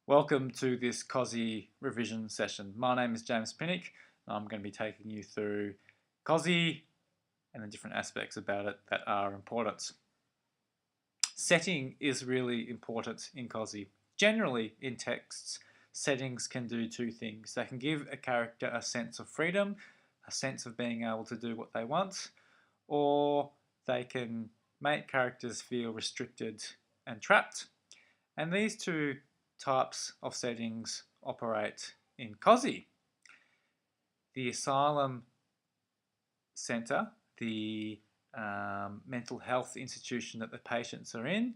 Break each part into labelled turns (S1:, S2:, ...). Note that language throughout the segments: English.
S1: Welcome to this Cosi revision session. My name is James Pinnock. I'm going to be taking you through Cosi and the different aspects about it that are important. Setting is really important in Cosi. Generally, in texts, settings can do two things. They can give a character a sense of freedom, a sense of being able to do what they want, or they can make characters feel restricted and trapped. And these two types of settings operate in Cosi. The asylum centre, the mental health institution that the patients are in,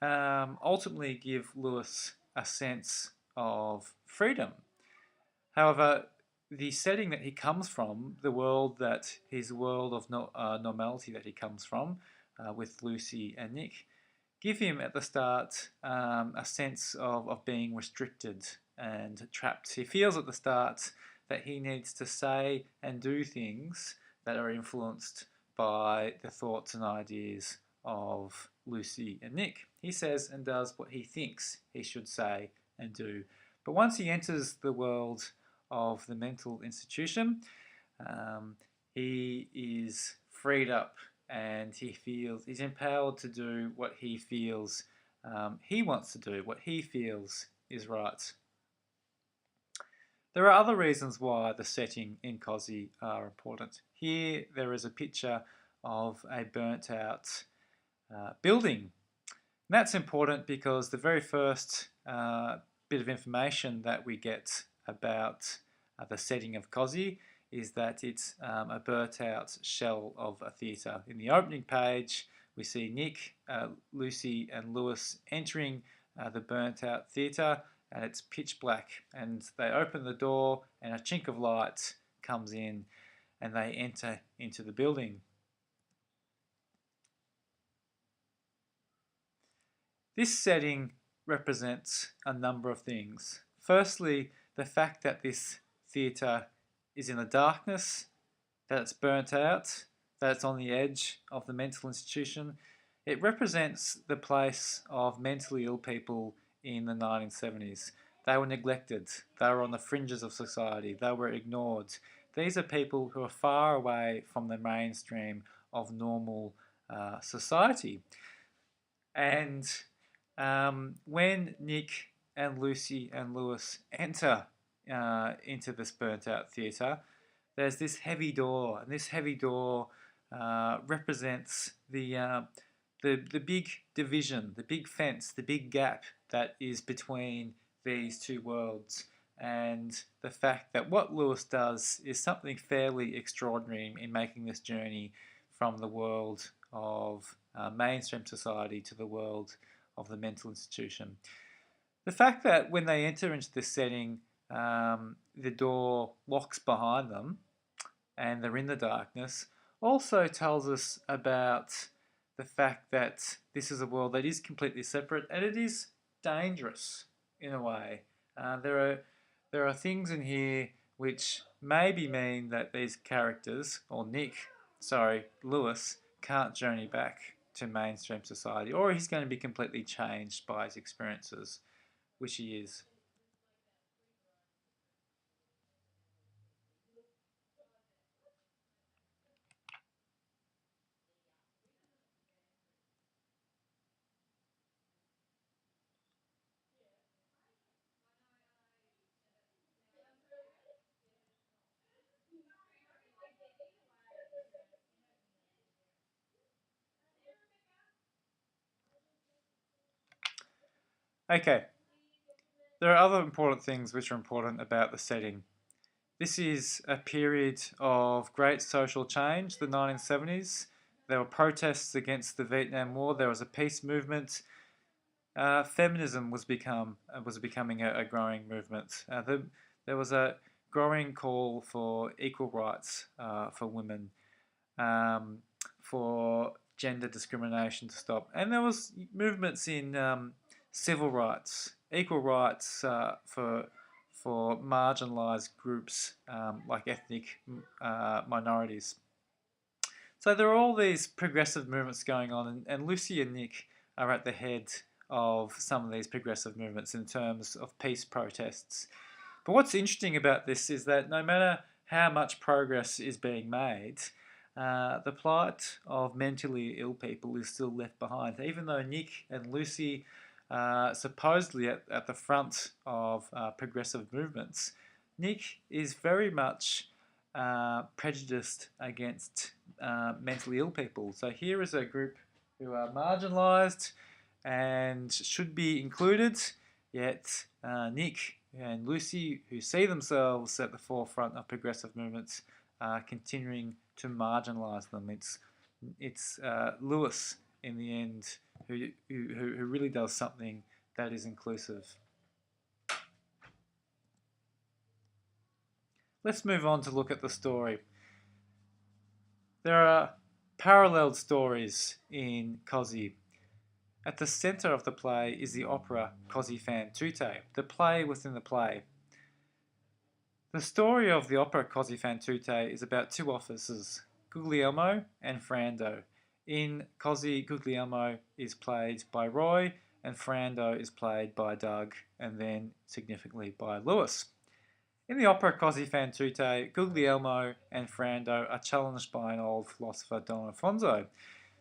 S1: ultimately give Lewis a sense of freedom. However, the setting that he comes from, his world of normality that he comes from, with Lucy and Nick, give him at the start a sense of being restricted and trapped. He feels at the start that he needs to say and do things that are influenced by the thoughts and ideas of Lucy and Nick. He says and does what he thinks he should say and do. But once he enters the world of the mental institution, he is freed up and he's empowered to do what he feels he wants to do, what he feels is right. There are other reasons why the setting in Cosi are important. Here there is a picture of a burnt out building. And that's important because the very first bit of information that we get about the setting of Cosi is that it's a burnt out shell of a theatre. In the opening page, we see Nick, Lucy and Lewis entering the burnt out theatre, and it's pitch black, and they open the door and a chink of light comes in and they enter into the building. This setting represents a number of things. Firstly, the fact that this theatre is in the darkness, that it's burnt out, that it's on the edge of the mental institution. It represents the place of mentally ill people in the 1970s. They were neglected, they were on the fringes of society, they were ignored. These are people who are far away from the mainstream of normal society. And when Nick and Lucy and Lewis enter into this burnt out theatre, there's this heavy door, and this heavy door represents the big division, the big fence, the big gap that is between these two worlds, and the fact that what Lewis does is something fairly extraordinary in making this journey from the world of mainstream society to the world of the mental institution. The fact that when they enter into this setting, the door locks behind them and they're in the darkness also tells us about the fact that this is a world that is completely separate and it is dangerous in a way. There are things in here which maybe mean that these characters, or Lewis, can't journey back to mainstream society, or he's going to be completely changed by his experiences, which he is. Okay, there are other important things which are important about the setting. This is a period of great social change, the 1970s. There were protests against the Vietnam War. There was a peace movement. Feminism was becoming a growing movement. There was a growing call for equal rights for women, for gender discrimination to stop, and there was movements in civil rights, equal rights for marginalised groups like ethnic minorities. So there are all these progressive movements going on, and Lucy and Nick are at the head of some of these progressive movements in terms of peace protests. But what's interesting about this is that no matter how much progress is being made, the plight of mentally ill people is still left behind. Even though Nick and Lucy are supposedly at the front of progressive movements, Nick is very much prejudiced against mentally ill people. So here is a group who are marginalised and should be included, yet Nick and Lucy, who see themselves at the forefront of progressive movements, are continuing to marginalise them. It's Lewis in the end who really does something that is inclusive. Let's move on to look at the story. There are paralleled stories in Cosi. At the centre of the play is the opera Cosi fan tutte, the play within the play. The story of the opera Cosi fan tutte is about two officers, Guglielmo and Frando. In Cosi, Guglielmo is played by Roy and Frando is played by Doug and then significantly by Lewis. In the opera Cosi fan tutte, Guglielmo and Frando are challenged by an old philosopher, Don Alfonso,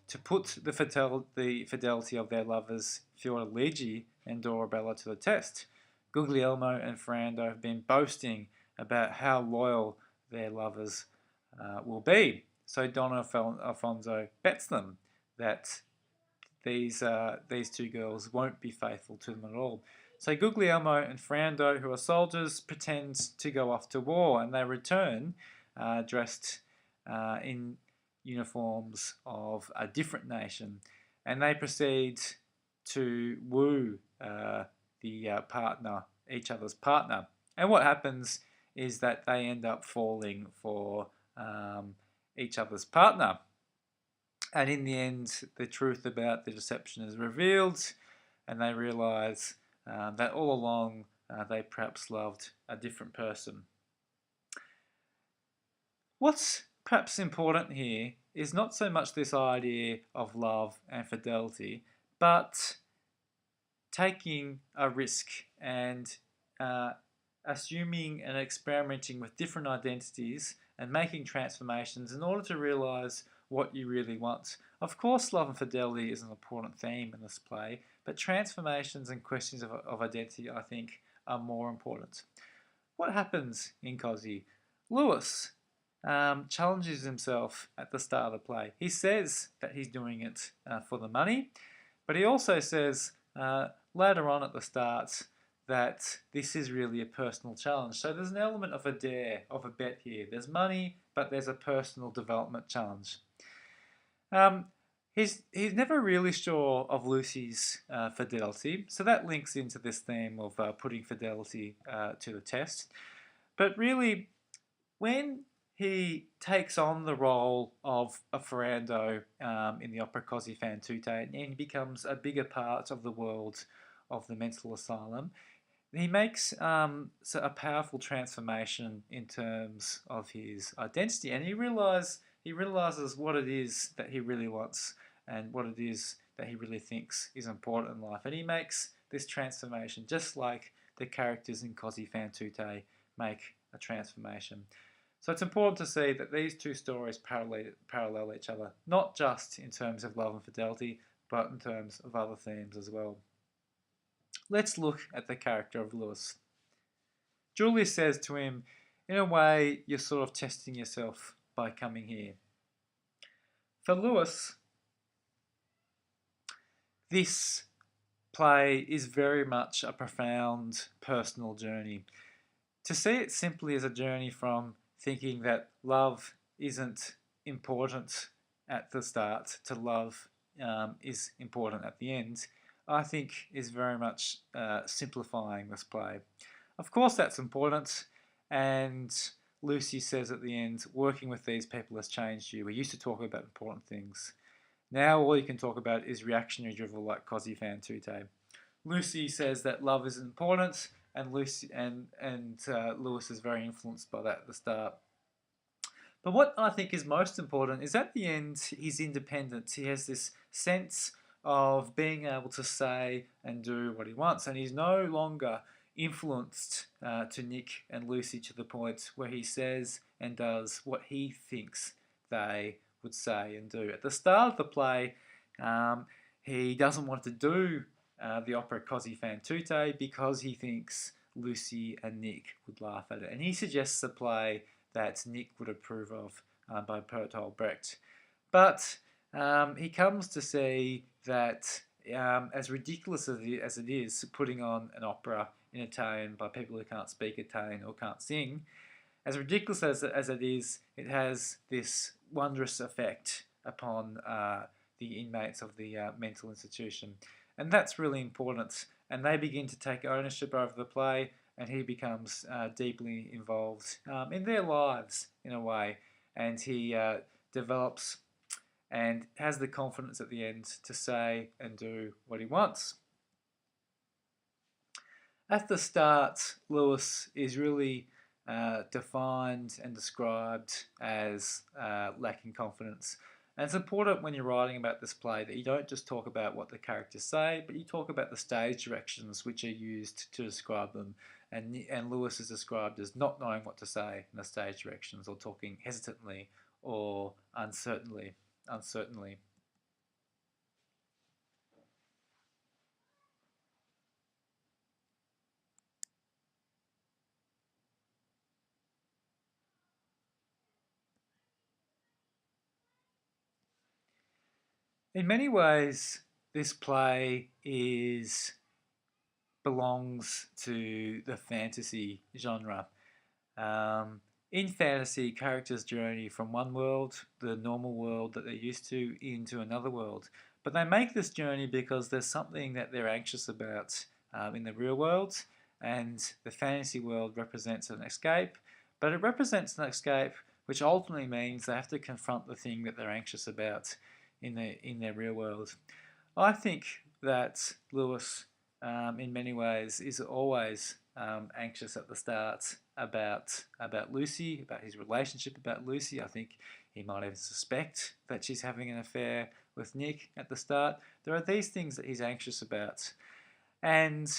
S1: to put the fidelity of their lovers Fiordaligi and Dorabella to the test. Guglielmo and Frando have been boasting about how loyal their lovers will be. So Don Alfonso bets them that these two girls won't be faithful to them at all. So Guglielmo and Frando, who are soldiers, pretend to go off to war, and they return dressed in uniforms of a different nation, and they proceed to woo each other's partner. And what happens is that they end up falling for each other's partner. And in the end, the truth about the deception is revealed, and they realise that all along they perhaps loved a different person. What's perhaps important here is not so much this idea of love and fidelity, but taking a risk and assuming and experimenting with different identities and making transformations in order to realise what you really want. Of course, love and fidelity is an important theme in this play, but transformations and questions of identity, I think, are more important. What happens in Cosi? Lewis challenges himself at the start of the play. He says that he's doing it for the money, but he also says later on at the start that this is really a personal challenge. So there's an element of a dare, of a bet here. There's money, but there's a personal development challenge. He's never really sure of Lucy's fidelity, so that links into this theme of putting fidelity to the test. But really, when he takes on the role of a Ferrando in the opera Cosi fan tutte, and he becomes a bigger part of the world of the mental asylum, he makes a powerful transformation in terms of his identity, and he realizes what it is that he really wants and what it is that he really thinks is important in life, and he makes this transformation just like the characters in Cosi fan tutte make a transformation. So it's important to see that these two stories parallel each other, not just in terms of love and fidelity, but in terms of other themes as well. Let's look at the character of Lewis. Julia says to him, in a way, you're sort of testing yourself by coming here. For Lewis, this play is very much a profound personal journey. To see it simply as a journey from thinking that love isn't important at the start to love is important at the end, I think is very much simplifying this play. Of course that's important, and Lucy says at the end, working with these people has changed you. We used to talk about important things. Now all you can talk about is reactionary drivel like Cosi fan tutte. Lucy says that love is important, and Lewis is very influenced by that at the start. But what I think is most important is at the end, he's independent. He has this sense of being able to say and do what he wants, and he's no longer influenced to Nick and Lucy to the point where he says and does what he thinks they would say and do. At the start of the play, he doesn't want to do the opera Cosi fan tutte because he thinks Lucy and Nick would laugh at it. And he suggests a play that Nick would approve of by Bertolt Brecht. But he comes to see that as ridiculous as it is putting on an opera in Italian by people who can't speak Italian or can't sing, as ridiculous as it is, it has this wondrous effect upon the inmates of the mental institution. And that's really important. And they begin to take ownership over the play, and he becomes deeply involved in their lives in a way. And he develops and has the confidence at the end to say and do what he wants. At the start, Lewis is really defined and described as lacking confidence. And it's important when you're writing about this play that you don't just talk about what the characters say, but you talk about the stage directions which are used to describe them. And Lewis is described as not knowing what to say in the stage directions, or talking hesitantly or uncertainly. In many ways, this play belongs to the fantasy genre. In fantasy, characters journey from one world, the normal world that they're used to, into another world. But they make this journey because there's something that they're anxious about in the real world, and the fantasy world represents an escape. But it represents an escape which ultimately means they have to confront the thing that they're anxious about in their real world. I think that Lewis, in many ways, is always anxious at the start about Lucy, about his relationship about Lucy. I think he might even suspect that she's having an affair with Nick at the start. There are these things that he's anxious about, and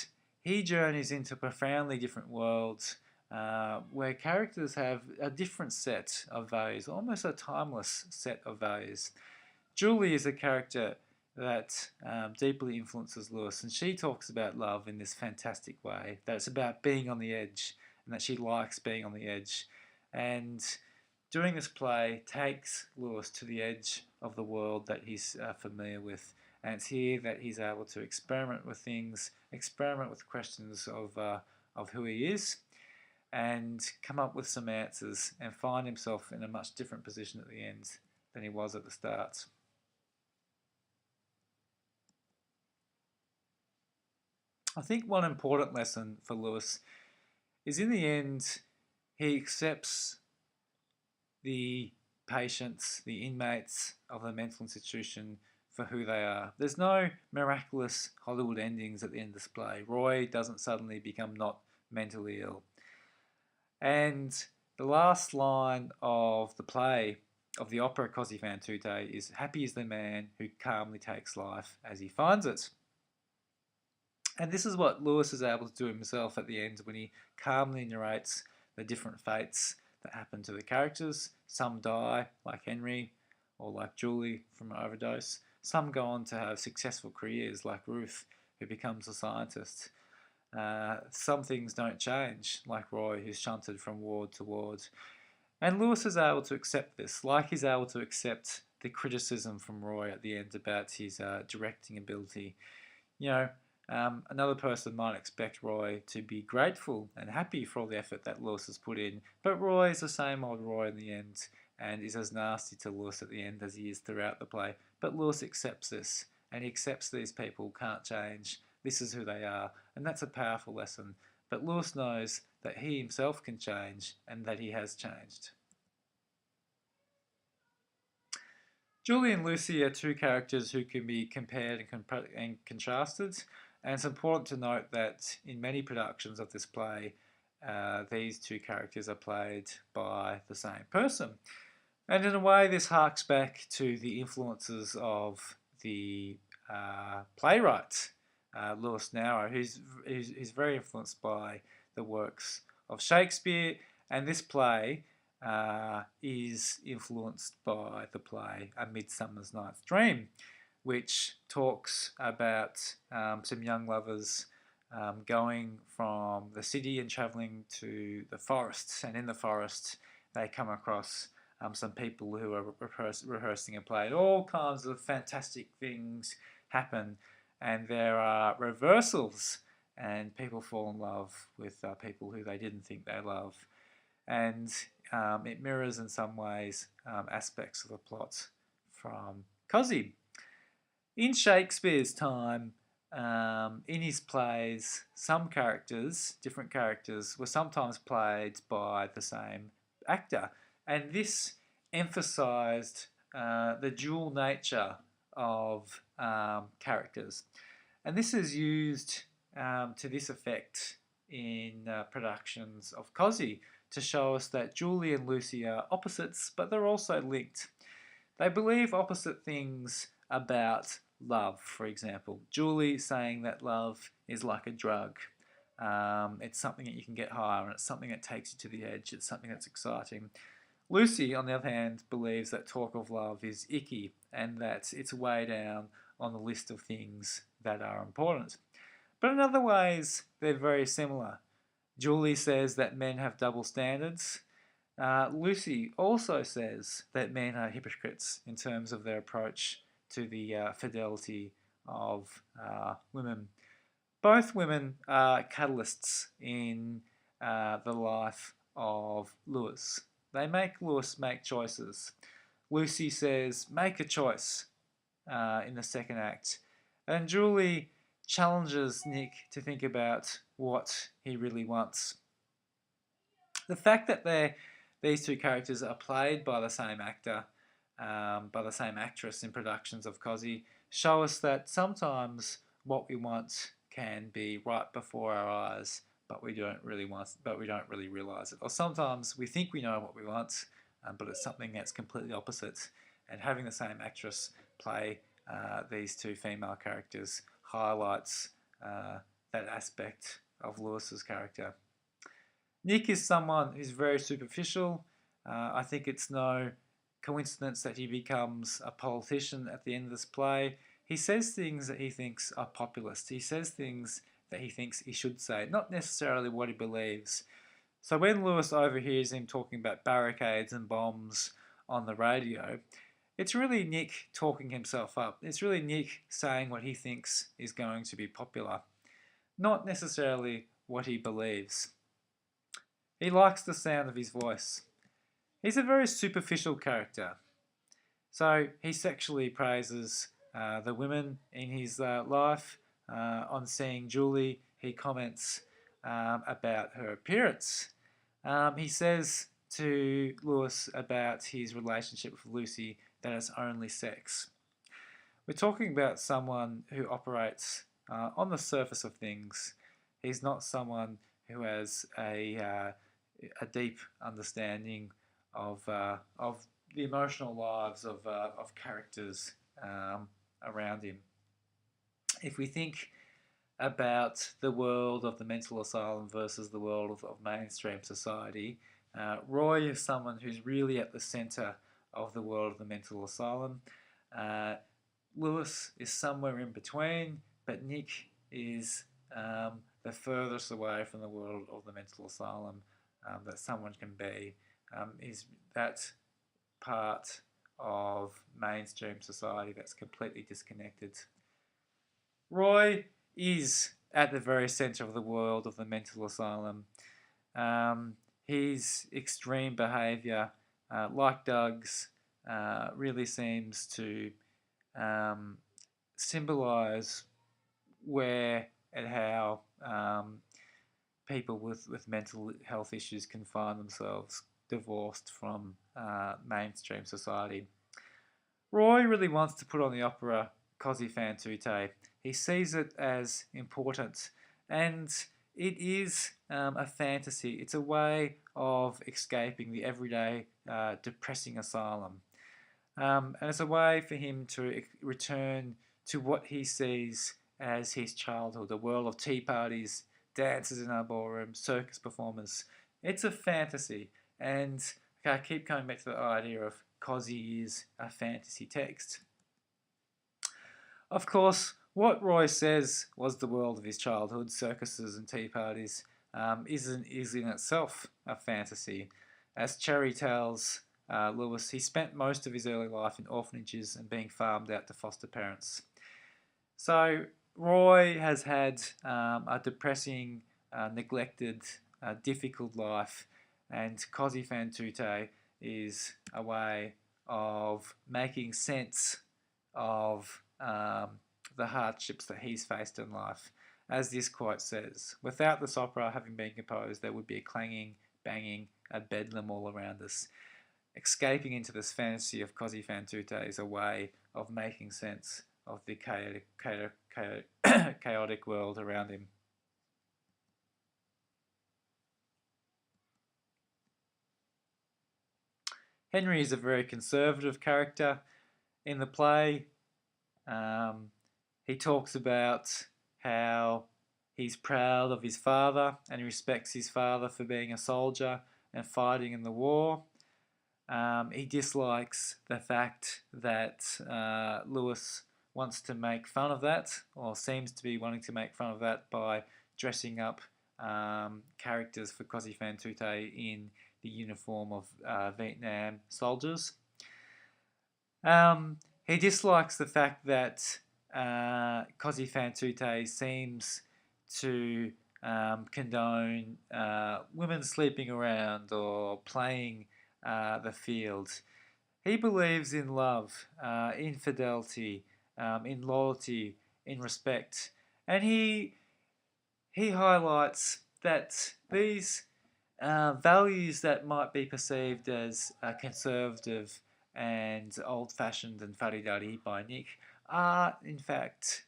S1: he journeys into profoundly different worlds where characters have a different set of values, almost a timeless set of values. Julie is a character that deeply influences Lewis, and she talks about love in this fantastic way, that it's about being on the edge, and that she likes being on the edge. And doing this play takes Lewis to the edge of the world that he's familiar with, and it's here that he's able to experiment with things, experiment with questions of who he is, and come up with some answers, and find himself in a much different position at the end than he was at the start. I think one important lesson for Lewis is, in the end, he accepts the patients, the inmates of the mental institution for who they are. There's no miraculous Hollywood endings at the end of this play. Roy doesn't suddenly become not mentally ill. And the last line of the play, of the opera Cosi fan tutte, is "Happy is the man who calmly takes life as he finds it." And this is what Lewis is able to do himself at the end when he calmly narrates the different fates that happen to the characters. Some die, like Henry, or like Julie from an overdose. Some go on to have successful careers, like Ruth, who becomes a scientist. Some things don't change, like Roy, who's shunted from ward to ward. And Lewis is able to accept this, like he's able to accept the criticism from Roy at the end about his directing ability. You know, another person might expect Roy to be grateful and happy for all the effort that Lewis has put in, but Roy is the same old Roy in the end, and is as nasty to Lewis at the end as he is throughout the play. But Lewis accepts this, and he accepts these people can't change. This is who they are, and that's a powerful lesson. But Lewis knows that he himself can change, and that he has changed. Julie and Lucy are two characters who can be compared and contrasted, and it's important to note that in many productions of this play, these two characters are played by the same person. And in a way, this harks back to the influences of the playwright, Lewis Nowell, who's very influenced by the works of Shakespeare, and this play is influenced by the play A Midsummer's Night's Dream, which talks about some young lovers going from the city and travelling to the forests, and in the forest they come across some people who are rehearsing a play. And all kinds of fantastic things happen, and there are reversals, and people fall in love with people who they didn't think they loved. And it mirrors in some ways aspects of the plot from Cosi. In Shakespeare's time, in his plays, some characters, different characters, were sometimes played by the same actor, and this emphasised the dual nature of characters. And this is used to this effect in productions of Cosi to show us that Julie and Lucy are opposites, but they're also linked. They believe opposite things about love, for example. Julie saying that love is like a drug. It's something that you can get high on. It's something that takes you to the edge. It's something that's exciting. Lucy, on the other hand, believes that talk of love is icky and that it's way down on the list of things that are important. But in other ways, they're very similar. Julie says that men have double standards. Lucy also says that men are hypocrites in terms of their approach to the fidelity of women. Both women are catalysts in the life of Lewis. They make Lewis make choices. Lucy says, make a choice in the second act. And Julie challenges Nick to think about what he really wants. The fact that these two characters are played by the same actor, by the same actress in productions of Cosi, show us that sometimes what we want can be right before our eyes, but we don't really realise it. Or sometimes we think we know what we want, but it's something that's completely opposite. And having the same actress play these two female characters highlights that aspect of Lewis's character. Nick is someone who's very superficial. I think it's no coincidence that he becomes a politician at the end of this play. He says things that he thinks are populist. He says things that he thinks he should say, not necessarily what he believes. So when Lewis overhears him talking about barricades and bombs on the radio, it's really Nick talking himself up. It's really Nick saying what he thinks is going to be popular, not necessarily what he believes. He likes the sound of his voice. He's a very superficial character. So he sexually praises the women in his life. On seeing Julie, he comments about her appearance. He says to Lewis about his relationship with Lucy that it's only sex. We're talking about someone who operates on the surface of things. He's not someone who has a deep understanding of the emotional lives of characters around him. If we think about the world of the mental asylum versus the world of mainstream society, Roy is someone who's really at the centre of the world of the mental asylum. Lewis is somewhere in between, but Nick is the furthest away from the world of the mental asylum that someone can be. Is that part of mainstream society that's completely disconnected. Roy is at the very centre of the world of the mental asylum. His extreme behaviour, like Doug's, really seems to symbolise where and how people with mental health issues can find themselves divorced from mainstream society. Roy really wants to put on the opera Cosi fan tutte. He sees it as important, and it is a fantasy. It's a way of escaping the everyday depressing asylum. And it's a way for him to return to what he sees as his childhood, a world of tea parties, dances in our ballroom, circus performers. It's a fantasy, and I keep coming back to the idea of Cosi is a fantasy text. Of course, what Roy says was the world of his childhood, circuses and tea parties, is in itself a fantasy. As Cherry tells Lewis, he spent most of his early life in orphanages and being farmed out to foster parents. So Roy has had a depressing, neglected, difficult life, and Cosi fan tutte is a way of making sense of the hardships that he's faced in life. As this quote says, without this opera having been composed, there would be a clanging, banging, a bedlam all around us. Escaping into this fantasy of Cosi fan tutte is a way of making sense of the chaotic world around him. Henry is a very conservative character in the play. He talks about how he's proud of his father and he respects his father for being a soldier and fighting in the war. He dislikes the fact that Lewis wants to make fun of that, or seems to be wanting to make fun of that by dressing up characters for Cosi fan tutte in the uniform of Vietnam soldiers. He dislikes the fact that Cosi fan tutte seems to condone women sleeping around or playing the field. He believes in love, in fidelity, in loyalty, in respect, and he highlights that these values that might be perceived as conservative and old-fashioned and fuddy-duddy by Nick are in fact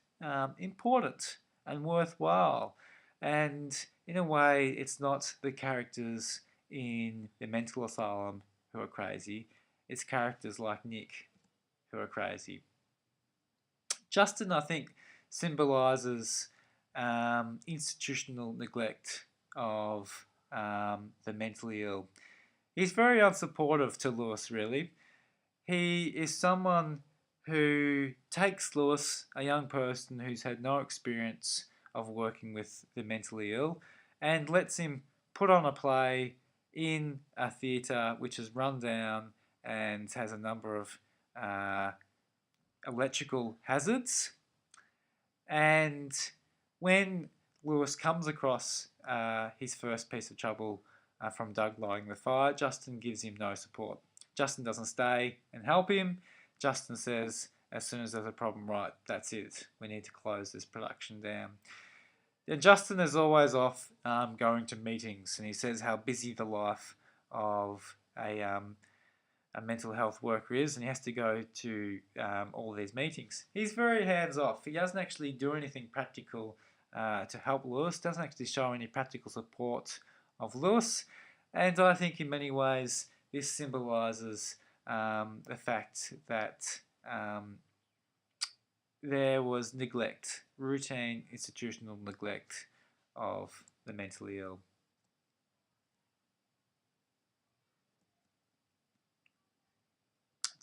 S1: important and worthwhile. And in a way, it's not the characters in the mental asylum who are crazy, it's characters like Nick who are crazy. Justin, I think, symbolises institutional neglect of the mentally ill. He's very unsupportive to Lewis, really. He is someone who takes Lewis, a young person who's had no experience of working with the mentally ill, and lets him put on a play in a theatre which is run down and has a number of electrical hazards. And when Lewis comes across his first piece of trouble from Doug lighting the fire, Justin gives him no support. Justin doesn't stay and help him. Justin says, as soon as there's a problem, right, that's it. We need to close this production down. And Justin is always off going to meetings, and he says how busy the life of a mental health worker is, and he has to go to all these meetings. He's very hands-off. He doesn't actually do anything practical to help Lewis, doesn't actually show any practical support of Lewis, and I think in many ways this symbolises the fact that there was neglect, routine institutional neglect of the mentally ill.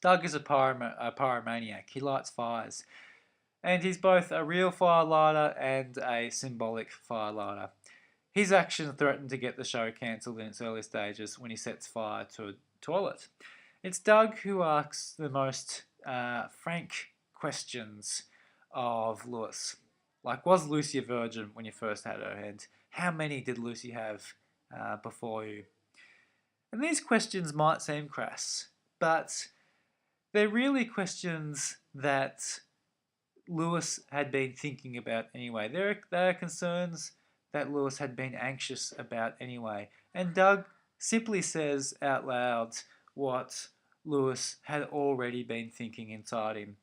S1: Doug is a pyromaniac. He lights fires. And he's both a real firelighter and a symbolic firelighter. His action threatened to get the show cancelled in its early stages when he sets fire to a toilet. It's Doug who asks the most frank questions of Lewis. Like, was Lucy a virgin when you first had her? And how many did Lucy have before you? And these questions might seem crass, but they're really questions that Lewis had been thinking about anyway. They're concerns that Lewis had been anxious about anyway. And Doug simply says out loud what Lewis had already been thinking inside him.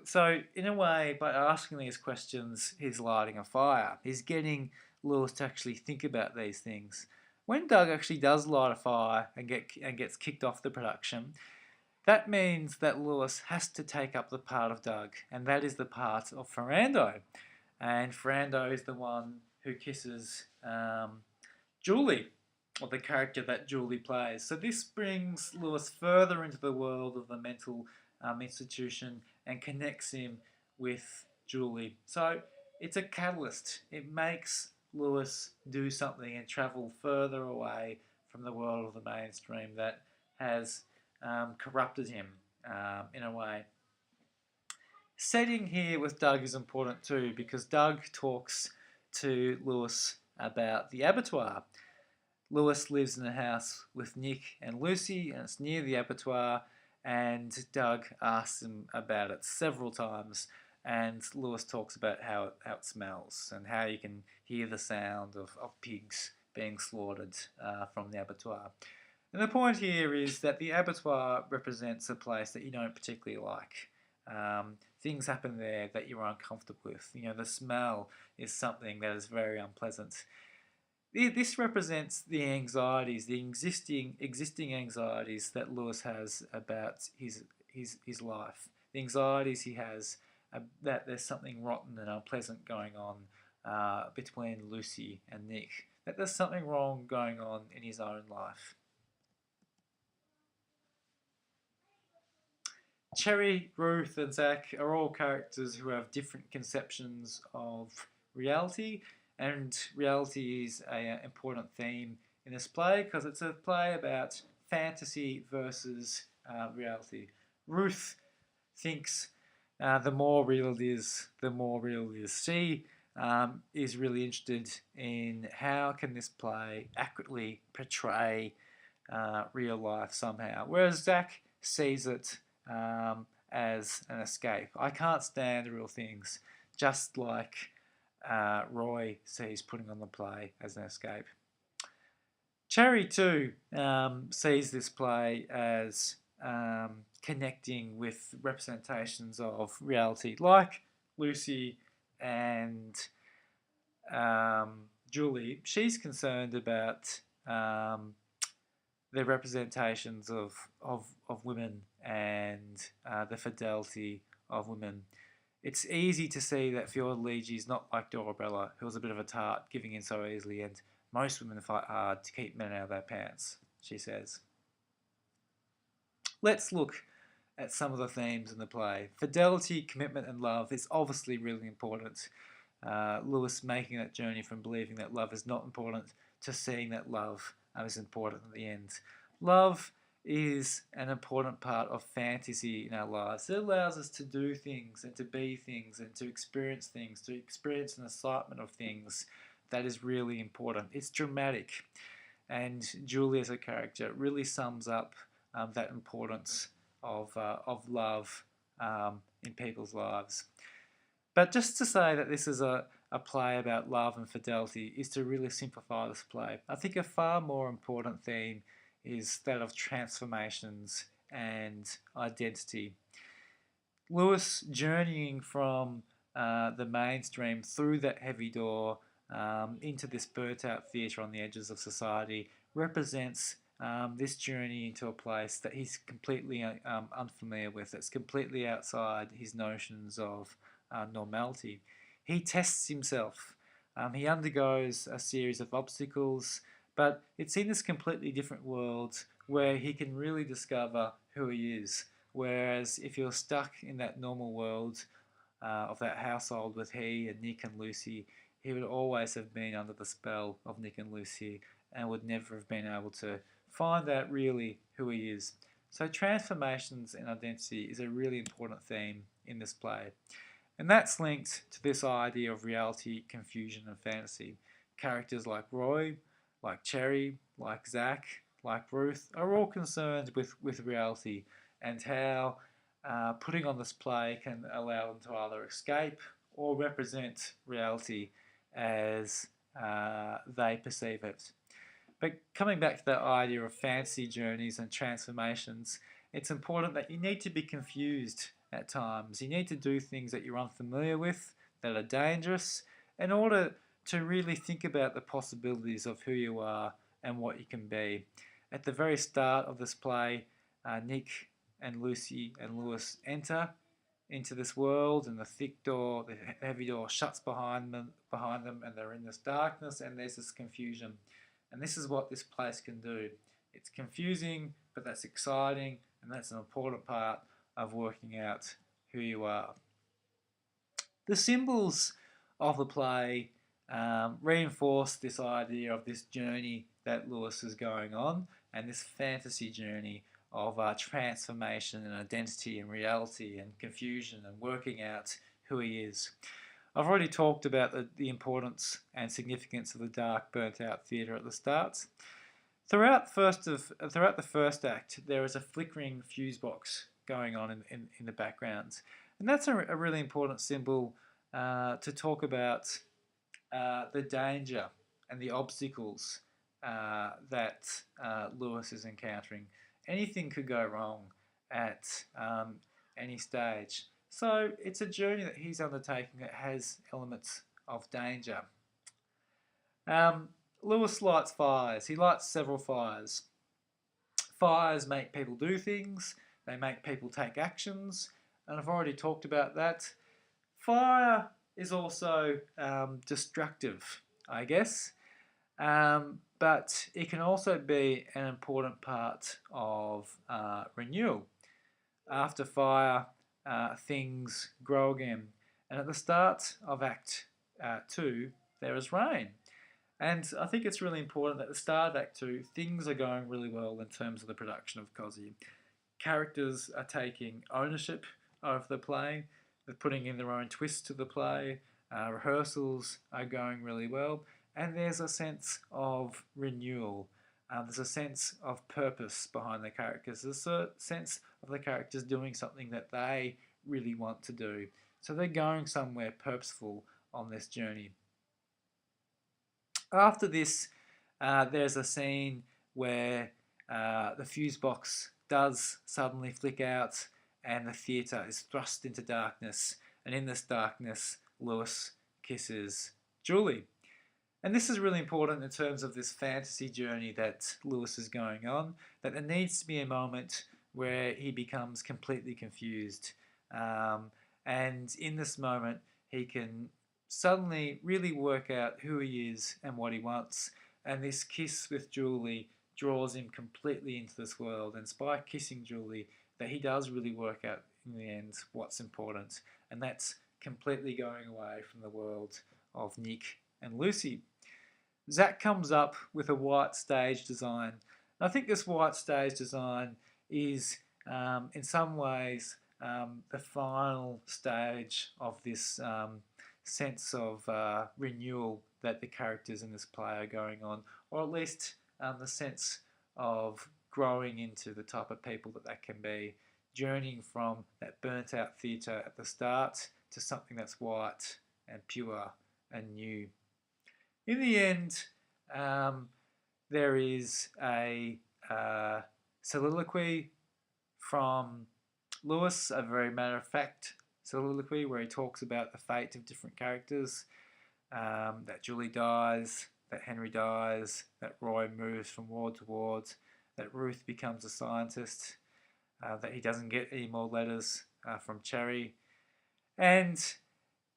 S1: So, in a way, by asking these questions, he's lighting a fire. He's getting Lewis to actually think about these things. When Doug actually does light a fire and gets kicked off the production, That means that Lewis has to take up the part of Doug, and that is the part of Ferrando. And Ferrando is the one who kisses Julie, or the character that Julie plays. So this brings Lewis further into the world of the mental institution and connects him with Julie. So it's a catalyst. It makes Lewis do something and travel further away from the world of the mainstream that has corrupted him in a way. Setting here with Doug is important too, because Doug talks to Lewis about the abattoir. Lewis lives in a house with Nick and Lucy, and it's near the abattoir, and Doug asks him about it several times, and Lewis talks about how it smells and how you can hear the sound of pigs being slaughtered from the abattoir. And the point here is that the abattoir represents a place that you don't particularly like. Things happen there that you're uncomfortable with. You know, the smell is something that is very unpleasant. This represents the anxieties, the existing anxieties that Lewis has about his life. The anxieties he has that there's something rotten and unpleasant going on between Lucy and Nick. That there's something wrong going on in his own life. Cherry, Ruth, and Zach are all characters who have different conceptions of reality, and reality is an important theme in this play because it's a play about fantasy versus reality. Ruth thinks the more real it is, the more real it is. She is really interested in how can this play accurately portray real life somehow, whereas Zach sees it as an escape. I can't stand real things, just like Roy sees putting on the play as an escape. Cherry, too, sees this play as connecting with representations of reality, like Lucy and Julie. She's concerned about the representations of women and the fidelity of women. It's easy to see that Fiona Ligi is not like Dorabella, who was a bit of a tart, giving in so easily, and most women fight hard to keep men out of their pants, she says. Let's look at some of the themes in the play. Fidelity, commitment, and love is obviously really important. Lewis making that journey from believing that love is not important to seeing that love is important in the end. Love is an important part of fantasy in our lives. It allows us to do things and to be things and to experience an excitement of things that is really important. It's dramatic, and Julie as a character really sums up that importance of love in people's lives. But just to say that this is a play about love and fidelity is to really simplify this play. I think a far more important theme is that of transformations and identity. Lewis journeying from the mainstream through that heavy door into this burnt-out theatre on the edges of society represents this journey into a place that he's completely unfamiliar with. It's completely outside his notions of normality. He tests himself. He undergoes a series of obstacles, but it's in this completely different world where he can really discover who he is. Whereas if you're stuck in that normal world of that household with he and Nick and Lucy, he would always have been under the spell of Nick and Lucy and would never have been able to find out really who he is. So transformations in identity is a really important theme in this play. And that's linked to this idea of reality, confusion, and fantasy. Characters like Roy, like Cherry, like Zach, like Ruth are all concerned with reality and how putting on this play can allow them to either escape or represent reality as they perceive it. But coming back to that idea of fantasy journeys and transformations, it's important that you need to be confused at times. You need to do things that you're unfamiliar with, that are dangerous, in order to really think about the possibilities of who you are and what you can be. At the very start of this play, Nick and Lucy and Lewis enter into this world, and the thick door, the heavy door shuts behind them, and they're in this darkness, and there's this confusion. And this is what this place can do. It's confusing, but that's exciting, and that's an important part of working out who you are. The symbols of the play reinforce this idea of this journey that Lewis is going on, and this fantasy journey of transformation and identity and reality and confusion and working out who he is. I've already talked about the importance and significance of the dark, burnt-out theatre at the start. Throughout the first act, there is a flickering fuse box going on in the background, and that's a really important symbol to talk about the danger and the obstacles that Lewis is encountering. Anything could go wrong at any stage. So it's a journey that he's undertaking that has elements of danger. Lewis lights fires. He lights several fires. Fires make people do things. They make people take actions. And I've already talked about that. Fire is also destructive, I guess. But it can also be an important part of renewal. After fire, things grow again. And at the start of Act 2, there is rain. And I think it's really important that at the start of Act 2, things are going really well in terms of the production of Cosi. Characters are taking ownership of the play. They're putting in their own twist to the play. Rehearsals are going really well. And there's a sense of renewal. There's a sense of purpose behind the characters. There's a sense of the characters doing something that they really want to do. So they're going somewhere purposeful on this journey. After this, there's a scene where the fuse box does suddenly flick out and the theatre is thrust into darkness. And in this darkness, Lewis kisses Julie. And this is really important in terms of this fantasy journey that Lewis is going on, that there needs to be a moment where he becomes completely confused. And in this moment, he can suddenly really work out who he is and what he wants. And this kiss with Julie draws him completely into this world. And it's by kissing Julie that he does really work out in the end what's important. And that's completely going away from the world of Nick and Lucy. Zach comes up with a white stage design. And I think this white stage design is, in some ways, the final stage of this sense of renewal that the characters in this play are going on, or at least the sense of growing into the type of people that they can be, journeying from that burnt-out theatre at the start to something that's white and pure and new. In the end, there is a soliloquy from Lewis, a very matter-of-fact soliloquy where he talks about the fate of different characters, that Julie dies, that Henry dies, that Roy moves from ward to ward, that Ruth becomes a scientist, that he doesn't get any more letters from Cherry. And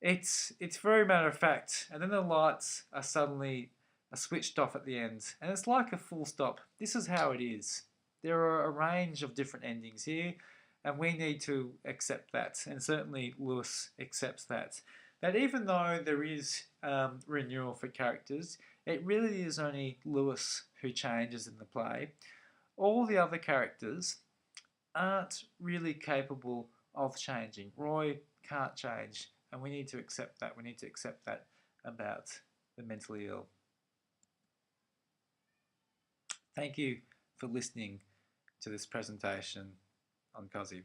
S1: it's very matter-of-fact. And then the lights are suddenly switched off at the end. And it's like a full stop. This is how it is. There are a range of different endings here, and we need to accept that. And certainly Lewis accepts that. That even though there is renewal for characters, it really is only Lewis who changes in the play. All the other characters aren't really capable of changing. Roy can't change, and we need to accept that. We need to accept that about the mentally ill. Thank you for listening to this presentation on Cosi.